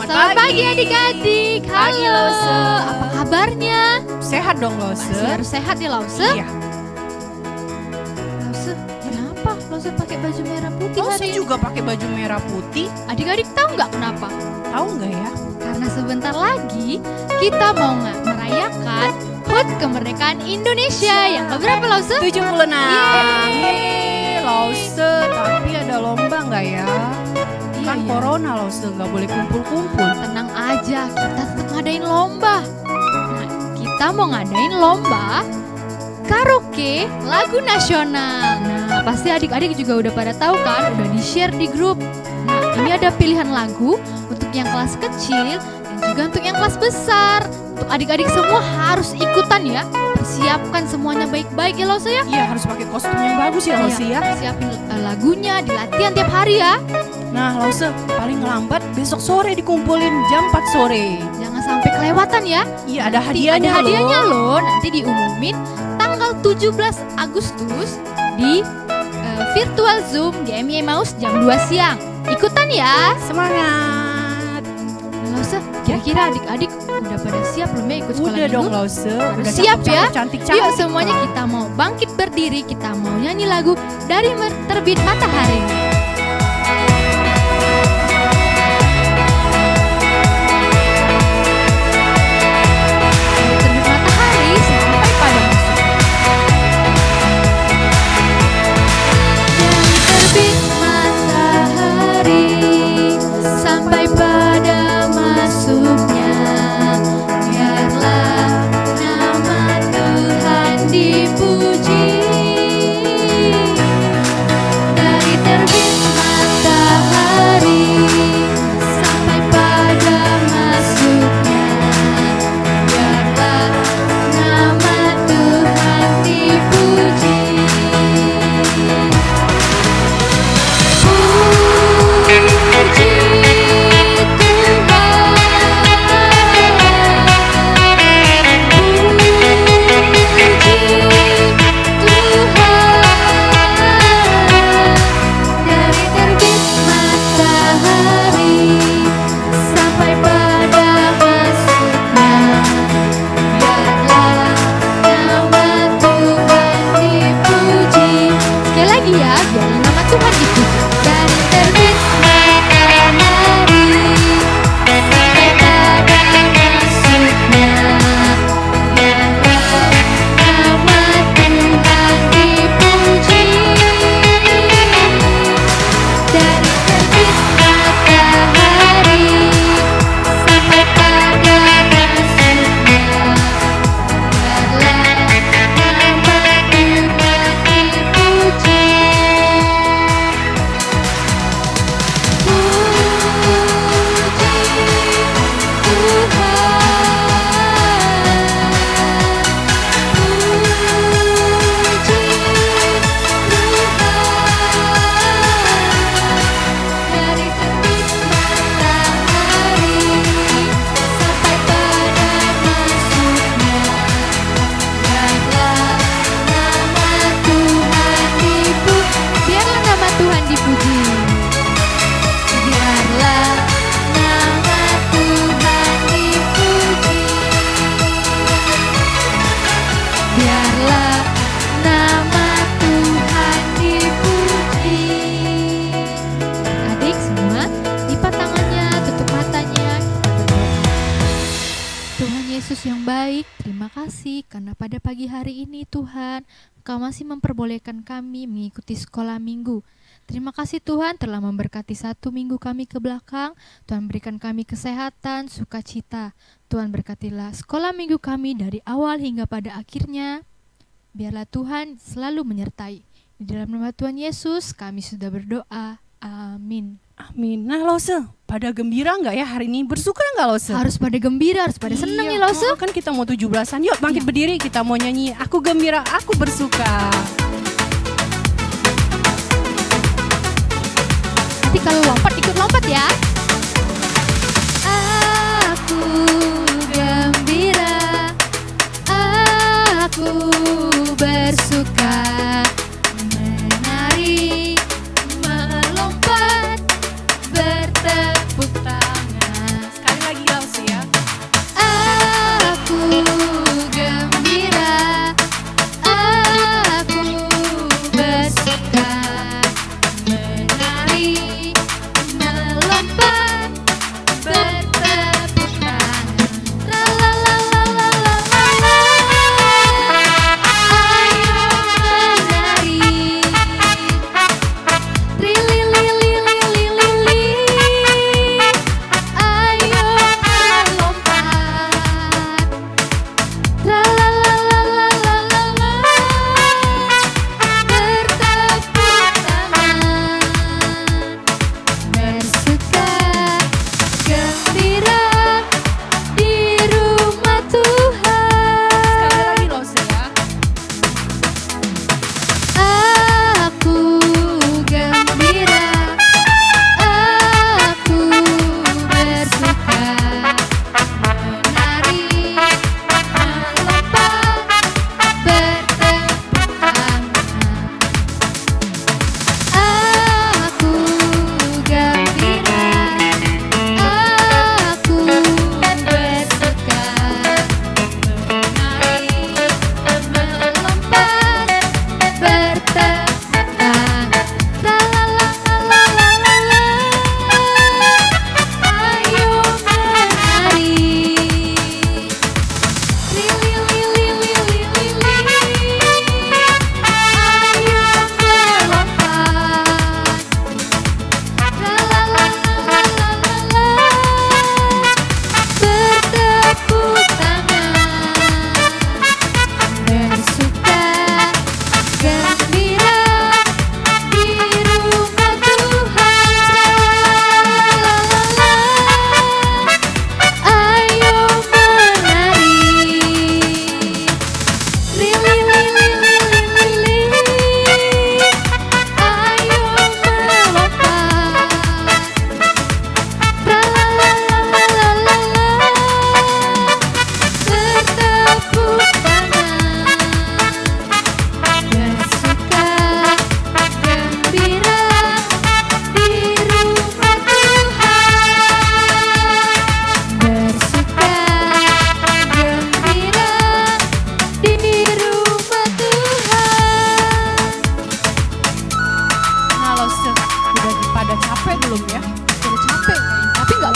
Selamat pagi adik-adik. Pagi, Halo. Lause. Apa kabarnya? Sehat dong, Lause. Masih harus sehat ya, Lause. Iya. Lause, kenapa Lause pakai baju merah putih Lause hari ini? juga pakai baju merah putih. Adik-adik tahu nggak kenapa? Tahu nggak ya? Karena sebentar lagi kita mau merayakan HUT kemerdekaan Indonesia yang keberapa, Lause? 76. Yeay. Lause, tapi ada lomba nggak ya? Kan Iya. corona, Lause, nggak boleh kumpul-kumpul. Tenang aja, kita tetap ngadain lomba. Nah, kita mau ngadain lomba karaoke lagu nasional. Nah, pasti adik-adik juga udah pada tahu kan, udah di-share di grup. Nah, ini ada pilihan lagu untuk yang kelas kecil dan juga untuk yang kelas besar. Untuk adik-adik semua harus ikutan ya. Persiapkan semuanya baik-baik ya, Lause ya. Iya, harus pakai kostum yang bagus ya, Lause ya. Siapin lagunya, di latihan tiap hari ya. Nah, Lause, paling lambat besok sore dikumpulin jam 4 sore. Jangan sampai kelewatan ya. Iya, ada Nanti hadiahnya ada hadiahnya loh. loh. Nanti diumumin tanggal 17 Agustus di virtual Zoom di MI Mouse jam 2 siang. Ikutan ya. Semangat. Lause, kira-kira adik-adik udah pada siap belum ya ikut sekolah Udah minggu? dong, Lause. Udah Siap ya? Cantik-cantik. Yuk semuanya kita mau bangkit berdiri, kita mau nyanyi lagu dari terbit matahari. Terbit matahari sampai pada masuk. Dari terbit matahari sampai pada masuknya, biarlah nama Tuhan dipuji. Dari terbit matahari sampai pada masuknya, biarlah nama Tuhan dipuji. Puji dari terbit matahari sampai pada masuknya, biarlah nama Tuhan dipuji. Sekali lagi ya, biarlah nama Tuhan dipuji. Dari terbit matahari sampai pada masuknya, biarlah nama Tuhan dipuji. Dari terbit matahari sampai pada masuknya, biarlah nama Tuhan dipuji. Dari terbit matahari sampai pada masuknya, biarlah nama Tuhan dipuji. Biarlah nama Tuhan dipuji. Biarlah nama Tuhan dipuji. Biarlah nama Tuhan dipuji. Adik semua, lipat tangannya, tutup matanya, kita berdoa. Tuhan Yesus yang baik, terima kasih karena pada pagi hari ini Tuhan, Engkau masih memperbolehkan kami mengikuti sekolah minggu. Terima kasih Tuhan telah memberkati 1 minggu kami ke belakang. Tuhan berikan kami kesehatan, sukacita. Tuhan berkatilah sekolah minggu kami dari awal hingga pada akhirnya. Biarlah Tuhan selalu menyertai. Di dalam nama Tuhan Yesus kami sudah berdoa. Amin. Amin. Nah, Lause, pada gembira nggak ya hari ini? Bersuka nggak, Lause? Harus pada gembira, harus pada seneng ya Lause. Kan kita mau 17-an. Yuk bangkit berdiri, kita mau nyanyi Aku Gembira, Aku Bersuka. Nanti kalau lompat ikut lompat ya. Aku gembira, aku bersuka, menari, melompat, bertepuk tangan.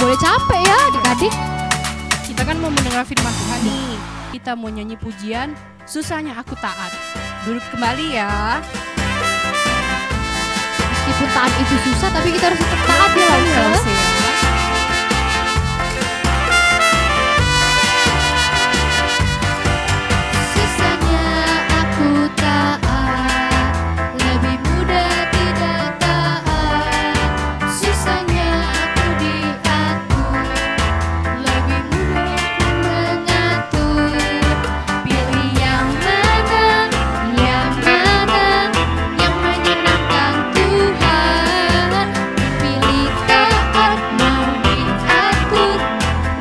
boleh capek ya adik-adik. Kita kan mau mendengar firman Tuhan nih. Kita mau nyanyi pujian, susahnya aku taat. Duduk kembali ya. Meskipun taat itu susah, tapi kita harus tetap taat ya Lause. Susahnya aku taat, lebih mudah tidak taat. Susahnya aku diatur, lebih mudah aku mengatur. Pilih yang mana, yang menyenangkan Tuhan. Pilih taat mau diatur,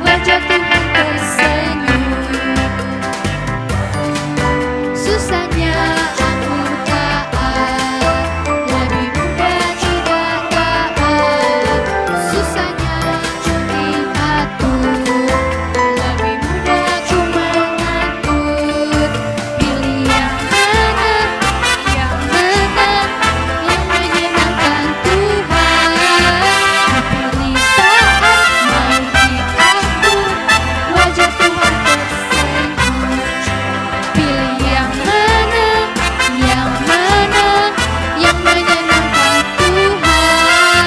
wajah Tuhan tersenyum. Susahnya aku taat, lebih mudah tidak taat. Susahnya aku diatur, lebih mudah aku mengatur. Pilih yang mana, yang menyenangkan Tuhan. Pilih taat mau diatur, wajah Tuhan tersenyum. Pilih yang mana, yang menyenangkan Tuhan.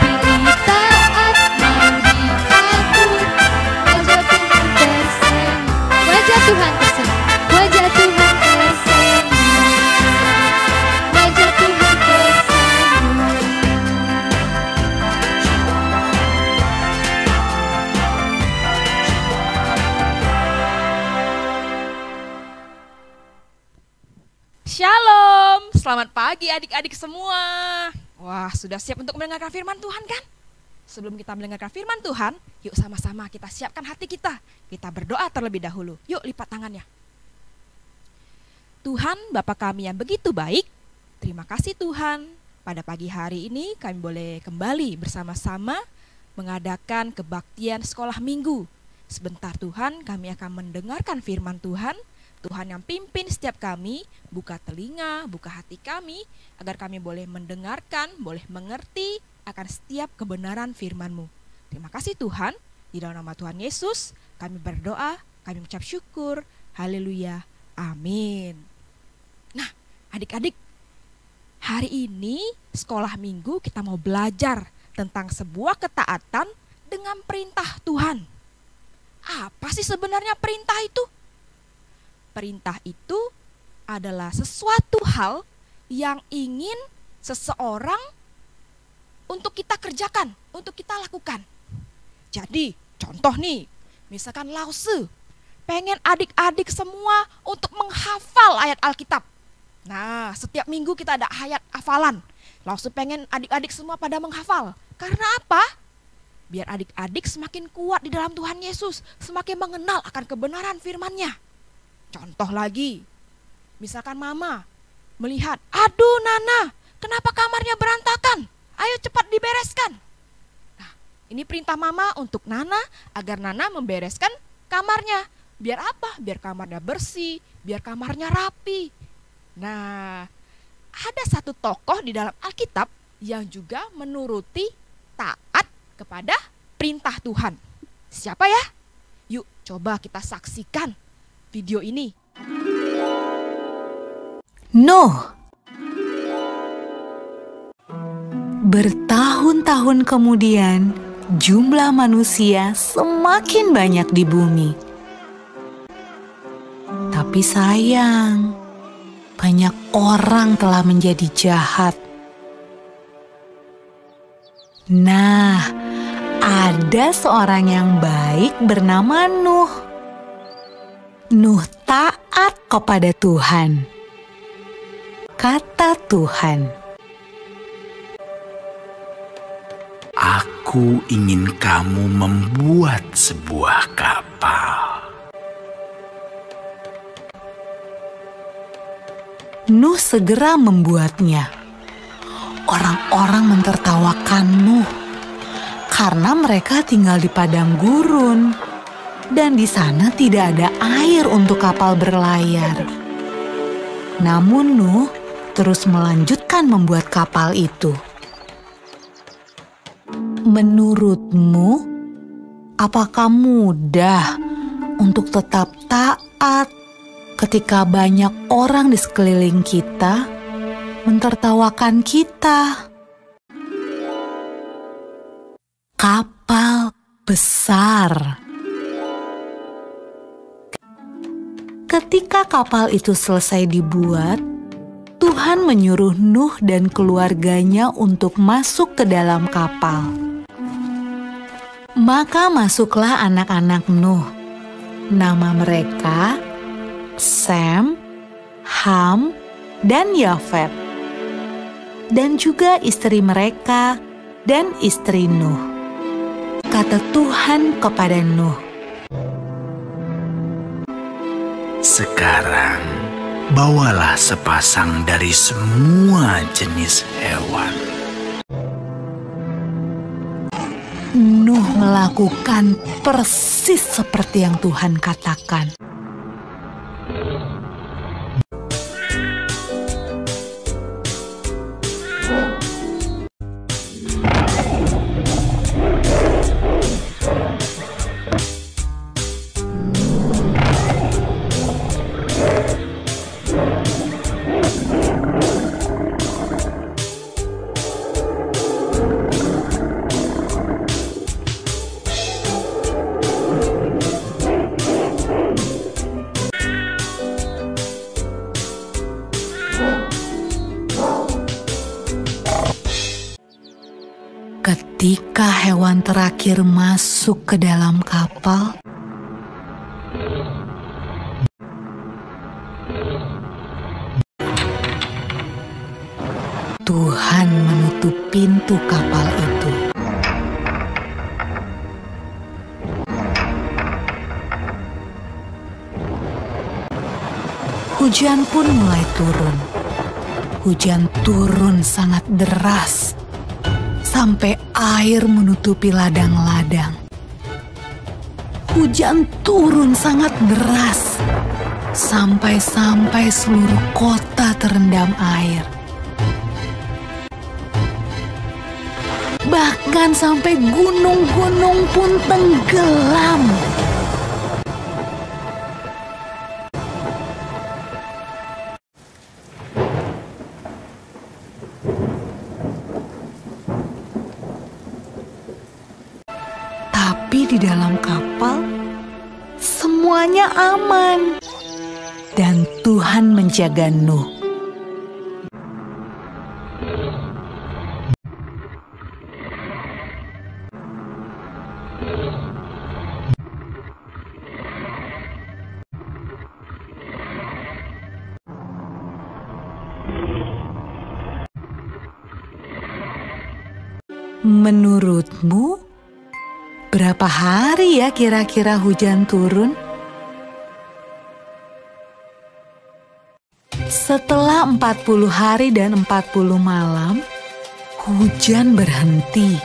Pilih taat mau diatur, wajah Tuhan tersenyum. Wajah Tuhan tersenyum. Wajah Tuhan tersenyum. Wajah Tuhan tersenyum. Shalom, selamat pagi adik-adik semua. Wah, sudah siap untuk mendengarkan firman Tuhan kan? Sebelum kita mendengarkan firman Tuhan, yuk sama-sama kita siapkan hati kita. Kita berdoa terlebih dahulu. Yuk lipat tangannya. Tuhan, Bapa kami yang begitu baik, terima kasih Tuhan. Pada pagi hari ini kami boleh kembali bersama-sama mengadakan kebaktian sekolah minggu. Sebentar Tuhan, kami akan mendengarkan firman Tuhan. Tuhan yang pimpin setiap kami, buka telinga, buka hati kami, agar kami boleh mendengarkan, boleh mengerti akan setiap kebenaran firman-Mu. Terima kasih Tuhan, di dalam nama Tuhan Yesus, kami berdoa, kami mengucap syukur, haleluya, amin. Nah, adik-adik, hari ini sekolah minggu kita mau belajar tentang sebuah ketaatan dengan perintah Tuhan. Apa sih sebenarnya perintah itu? Perintah itu adalah sesuatu hal yang ingin seseorang untuk kita kerjakan, untuk kita lakukan. Jadi, contoh nih, misalkan Lause pengen adik-adik semua untuk menghafal ayat Alkitab. Nah, setiap minggu kita ada ayat hafalan. Lause pengen adik-adik semua pada menghafal. Karena apa? Biar adik-adik semakin kuat di dalam Tuhan Yesus, semakin mengenal akan kebenaran firman-Nya. Contoh lagi, misalkan mama melihat, aduh Nana, kenapa kamarnya berantakan? Ayo cepat dibereskan. Nah, ini perintah mama untuk Nana agar Nana membereskan kamarnya. Biar apa? Biar kamarnya bersih, biar kamarnya rapi. Nah, ada satu tokoh di dalam Alkitab yang juga menuruti taat kepada perintah Tuhan. Siapa ya? Yuk coba kita saksikan video ini. Nuh. Bertahun-tahun kemudian, jumlah manusia semakin banyak di bumi. Tapi sayang, banyak orang telah menjadi jahat. Nah, ada seorang yang baik bernama Nuh. Nuh taat kepada Tuhan. Kata Tuhan, Aku ingin kamu membuat sebuah kapal. Nuh segera membuatnya. Orang-orang mentertawakan Nuh karena mereka tinggal di padang gurun. Dan di sana tidak ada air untuk kapal berlayar. Namun Nuh terus melanjutkan membuat kapal itu. Menurutmu, apakah mudah untuk tetap taat ketika banyak orang di sekeliling kita mentertawakan kita? Kapal besar. Ketika kapal itu selesai dibuat, Tuhan menyuruh Nuh dan keluarganya untuk masuk ke dalam kapal. Maka masuklah anak-anak Nuh. Nama mereka Sem, Ham, dan Yafet. Dan juga istri mereka dan istri Nuh. Kata Tuhan kepada Nuh, "Sekarang bawalah sepasang dari semua jenis hewan." Nuh melakukan persis seperti yang Tuhan katakan. Ketika hewan terakhir masuk ke dalam kapal, Tuhan menutup pintu kapal itu. Hujan pun mulai turun. Hujan turun sangat deras, sampai air menutupi ladang-ladang. Hujan turun sangat deras, sampai seluruh kota terendam air. Bahkan sampai gunung-gunung pun tenggelam. Tapi di dalam kapal, semuanya aman. Dan Tuhan menjaga Nuh. Menurutmu, berapa hari ya kira-kira hujan turun? Setelah 40 hari dan 40 malam, hujan berhenti.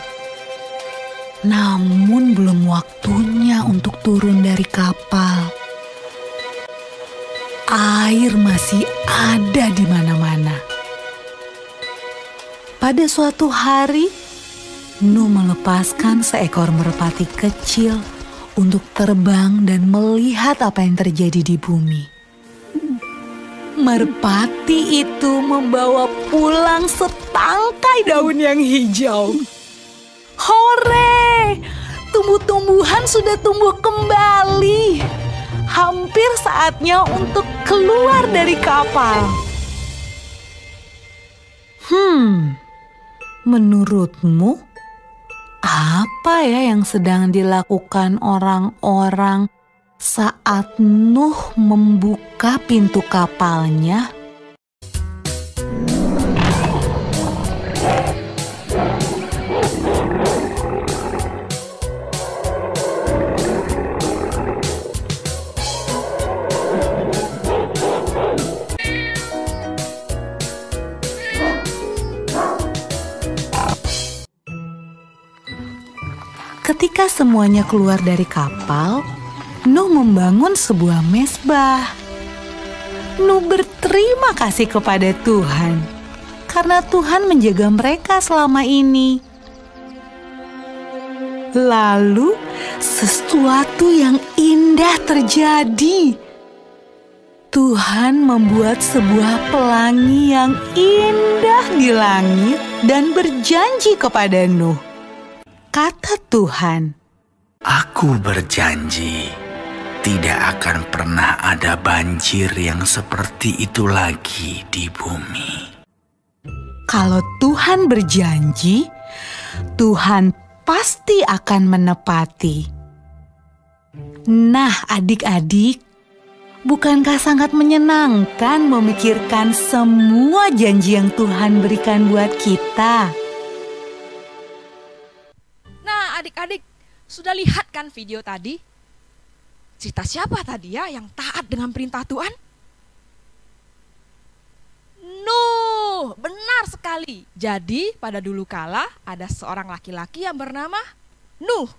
Namun belum waktunya untuk turun dari kapal. Air masih ada di mana-mana. Pada suatu hari, Nuh melepaskan seekor merpati kecil untuk terbang dan melihat apa yang terjadi di bumi. Merpati itu membawa pulang setangkai daun yang hijau. Hore! Tumbuh-tumbuhan sudah tumbuh kembali. Hampir saatnya untuk keluar dari kapal. Menurutmu, apa ya yang sedang dilakukan orang-orang saat Nuh membuka pintu kapalnya? Ketika semuanya keluar dari kapal, Nuh membangun sebuah mezbah. Nuh berterima kasih kepada Tuhan karena Tuhan menjaga mereka selama ini. Lalu sesuatu yang indah terjadi. Tuhan membuat sebuah pelangi yang indah di langit dan berjanji kepada Nuh. Kata Tuhan, Aku berjanji, tidak akan pernah ada banjir yang seperti itu lagi di bumi. kalau Tuhan berjanji, Tuhan pasti akan menepati. Nah, adik-adik, bukankah sangat menyenangkan memikirkan semua janji yang Tuhan berikan buat kita? Nah, adik-adik, sudah lihat kan video tadi? Cerita siapa tadi ya yang taat dengan perintah Tuhan? Nuh, benar sekali. Jadi pada dulu kala ada seorang laki-laki yang bernama Nuh.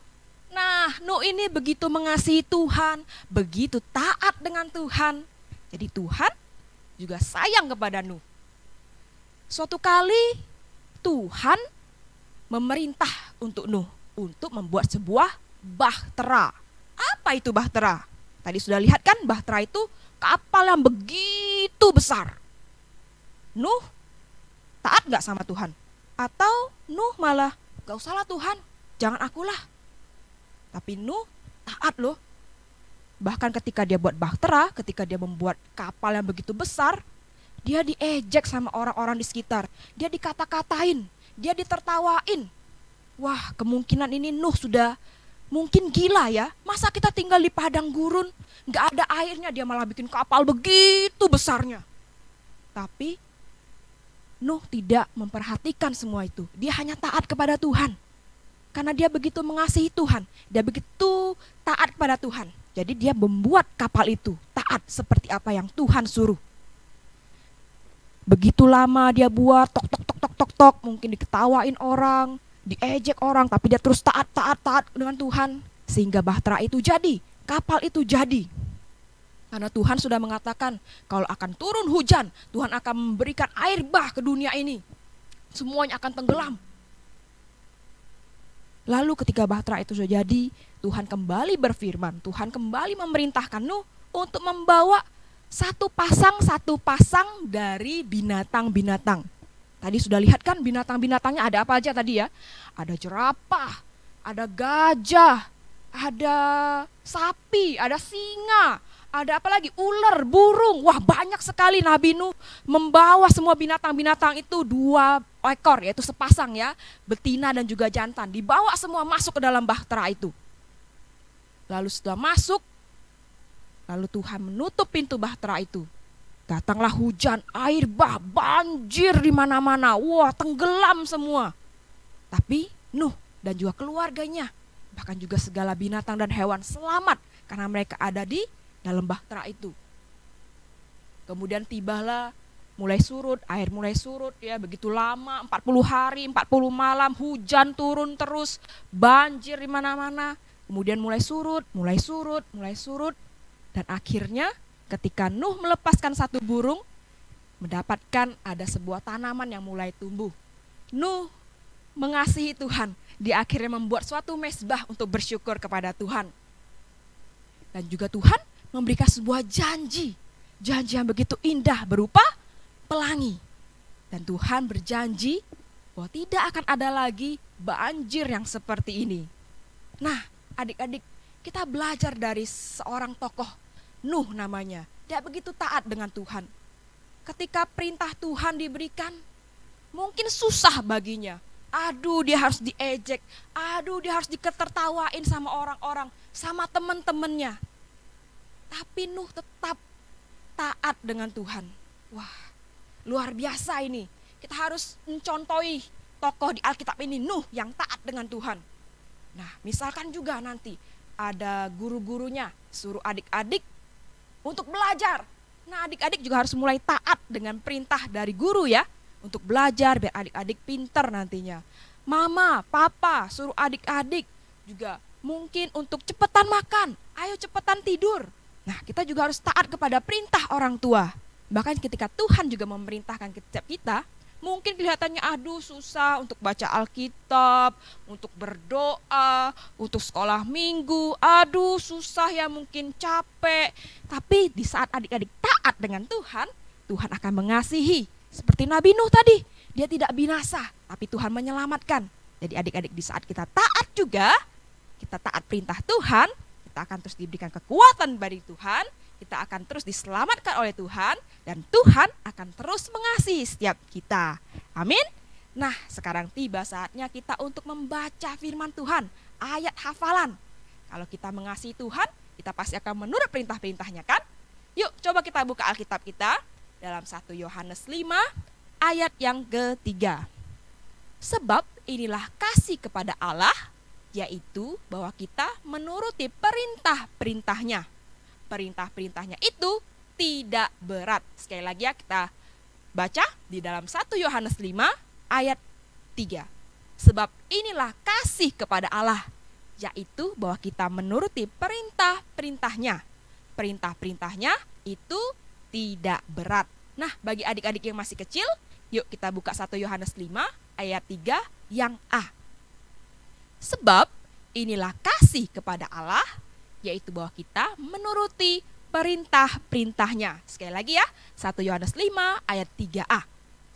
Nah, Nuh ini begitu mengasihi Tuhan, begitu taat dengan Tuhan. Jadi Tuhan juga sayang kepada Nuh. Suatu kali Tuhan memerintah untuk Nuh untuk membuat sebuah bahtera. Apa itu bahtera? Tadi sudah lihat kan, bahtera itu kapal yang begitu besar. Nuh taat gak sama Tuhan? Atau Nuh malah, gak usahlah Tuhan, jangan akulah. Tapi Nuh taat loh. Bahkan ketika dia buat bahtera, ketika dia membuat kapal yang begitu besar, dia diejek sama orang-orang di sekitar. Dia dikata-katain, dia ditertawain. Wah, kemungkinan ini Nuh sudah mungkin gila ya. Masa kita tinggal di padang gurun, gak ada airnya, dia malah bikin kapal begitu besarnya. Tapi Nuh tidak memperhatikan semua itu. Dia hanya taat kepada Tuhan. Karena dia begitu mengasihi Tuhan, dia begitu taat kepada Tuhan. Jadi dia membuat kapal itu taat seperti apa yang Tuhan suruh. Begitu lama dia buat, tok, mungkin diketawain orang, diejek orang, tapi dia terus taat dengan Tuhan. Sehingga bahtera itu jadi, kapal itu jadi. Karena Tuhan sudah mengatakan, kalau akan turun hujan, Tuhan akan memberikan air bah ke dunia ini. Semuanya akan tenggelam. Lalu ketika bahtera itu sudah jadi, Tuhan kembali berfirman, Tuhan kembali memerintahkan Nuh untuk membawa satu pasang dari binatang-binatang. Tadi sudah lihat kan binatang-binatangnya ada apa aja tadi ya? Ada jerapah, ada gajah, ada sapi, ada singa, ada apa lagi? Ular, burung. Wah, banyak sekali Nabi Nuh membawa semua binatang-binatang itu 2 ekor, yaitu sepasang ya, betina dan juga jantan. Dibawa semua masuk ke dalam bahtera itu. Lalu setelah masuk, lalu Tuhan menutup pintu bahtera itu. Datanglah hujan, air bah, banjir di mana-mana. Wah, tenggelam semua. Tapi Nuh dan juga keluarganya, bahkan juga segala binatang dan hewan selamat karena mereka ada di dalam bahtera itu. Kemudian tibalah mulai surut, air mulai surut ya, begitu lama 40 hari, 40 malam hujan turun terus, banjir di mana-mana. Kemudian mulai surut dan akhirnya ketika Nuh melepaskan satu burung, mendapatkan ada sebuah tanaman yang mulai tumbuh. Nuh mengasihi Tuhan, dia akhirnya membuat suatu mezbah untuk bersyukur kepada Tuhan. Dan juga Tuhan memberikan sebuah janji yang begitu indah berupa pelangi. Dan Tuhan berjanji bahwa tidak akan ada lagi banjir yang seperti ini. Nah, adik-adik, kita belajar dari seorang tokoh, Nuh namanya. Dia begitu taat dengan Tuhan. Ketika perintah Tuhan diberikan, mungkin susah baginya. Aduh, dia harus diejek. Aduh, dia harus diketertawain sama orang-orang, sama teman-temannya. Tapi Nuh tetap taat dengan Tuhan. Wah, luar biasa ini. Kita harus mencontohi tokoh di Alkitab ini, Nuh yang taat dengan Tuhan. Nah, misalkan juga nanti ada guru-gurunya suruh adik-adik untuk belajar. Nah, adik-adik juga harus mulai taat dengan perintah dari guru ya, untuk belajar biar adik-adik pinter nantinya. Mama, papa suruh adik-adik juga mungkin untuk cepetan makan, ayo cepetan tidur. Nah, kita juga harus taat kepada perintah orang tua. Bahkan ketika Tuhan juga memerintahkan setiap kita, Mungkin kelihatannya aduh susah untuk baca Alkitab, untuk berdoa, untuk sekolah minggu. Aduh susah ya, mungkin capek. Tapi di saat adik-adik taat dengan Tuhan, Tuhan akan mengasihi. Seperti Nabi Nuh tadi, dia tidak binasa, tapi Tuhan menyelamatkan. Jadi adik-adik di saat kita taat juga, kita taat perintah Tuhan, kita akan terus diberikan kekuatan dari Tuhan, kita akan terus diselamatkan oleh Tuhan, dan Tuhan akan terus mengasihi setiap kita. Amin. Nah, sekarang tiba saatnya kita untuk membaca firman Tuhan, ayat hafalan. Kalau kita mengasihi Tuhan, kita pasti akan menurut perintah-perintahnya kan? Yuk, coba kita buka Alkitab kita dalam 1 Yohanes 5 ayat yang ketiga. Sebab inilah kasih kepada Allah, yaitu bahwa kita menuruti perintah-perintahnya. Perintah-perintahnya itu tidak berat. Sekali lagi ya, kita baca di dalam 1 Yohanes 5 ayat 3. Sebab inilah kasih kepada Allah, yaitu bahwa kita menuruti perintah-perintahnya. Perintah-perintahnya itu tidak berat. Nah, bagi adik-adik yang masih kecil, yuk kita buka 1 Yohanes 5 ayat 3 yang A. Sebab inilah kasih kepada Allah, yaitu bahwa kita menuruti perintah-perintahnya. Sekali lagi ya, 1 Yohanes 5 ayat 3a.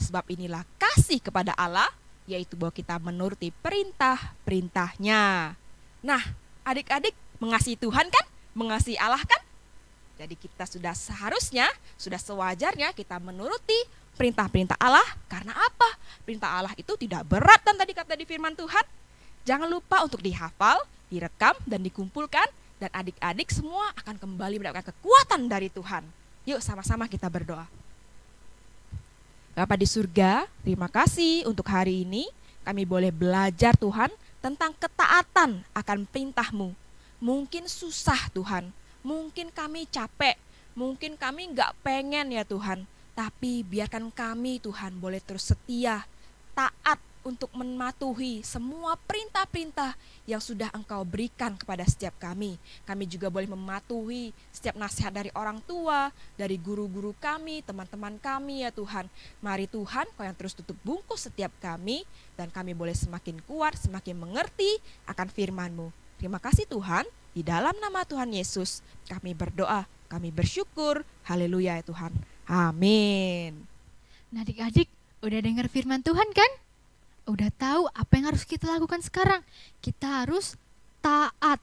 Sebab inilah kasih kepada Allah, yaitu bahwa kita menuruti perintah-perintahnya. Nah, adik-adik mengasihi Tuhan kan? Mengasihi Allah kan? Jadi kita sudah seharusnya, sudah sewajarnya kita menuruti perintah-perintah Allah. Karena apa? Perintah Allah itu tidak berat dan tadi kata di firman Tuhan. Jangan lupa untuk dihafal, direkam, dan dikumpulkan. Dan adik-adik semua akan kembali mendapatkan kekuatan dari Tuhan. Yuk sama-sama kita berdoa. Bapa di surga, terima kasih untuk hari ini. Kami boleh belajar Tuhan tentang ketaatan akan perintah-Mu. Mungkin susah Tuhan, mungkin kami capek, mungkin kami gak pengen ya Tuhan. Tapi biarkan kami Tuhan boleh terus setia, taat untuk mematuhi semua perintah-perintah yang sudah Engkau berikan kepada setiap kami. Kami juga boleh mematuhi setiap nasihat dari orang tua, dari guru-guru kami, teman-teman kami ya Tuhan. Mari Tuhan, Kau yang terus tutup bungkus setiap kami, dan kami boleh semakin kuat, semakin mengerti akan firman-Mu. Terima kasih Tuhan, di dalam nama Tuhan Yesus kami berdoa, kami bersyukur. Haleluya ya Tuhan. Amin. Nah adik-adik, udah dengar firman Tuhan kan? Udah tahu apa yang harus kita lakukan sekarang? Kita harus taat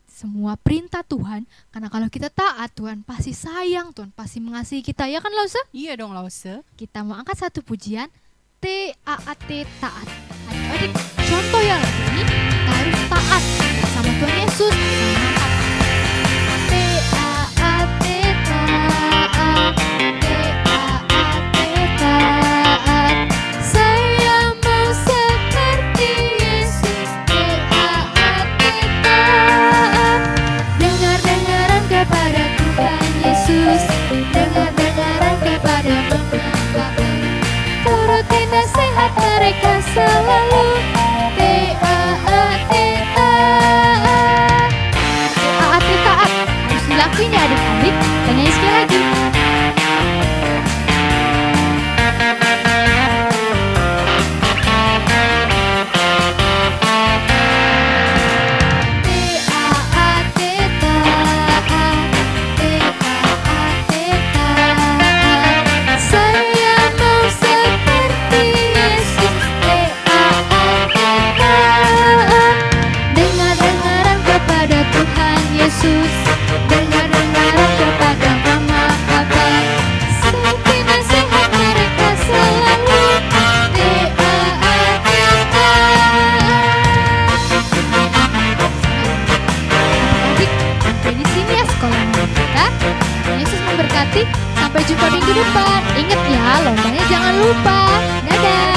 semua perintah Tuhan. Karena kalau kita taat, Tuhan pasti sayang, Tuhan pasti mengasihi kita. Ya kan Lause? Iya dong Lause. Kita mau angkat satu pujian, T-A-A-T, taat. Adik-adik, contoh ya lagu ini, kita harus taat sama Tuhan Yesus. Mereka selalu T-A-A-T, taat. T-A-A-T, taat. Harus dilakuin ya adik-adik. Dan nyanyi sekali lagi. Sampai jumpa minggu depan. Ingat ya, lombanya jangan lupa. Dadah.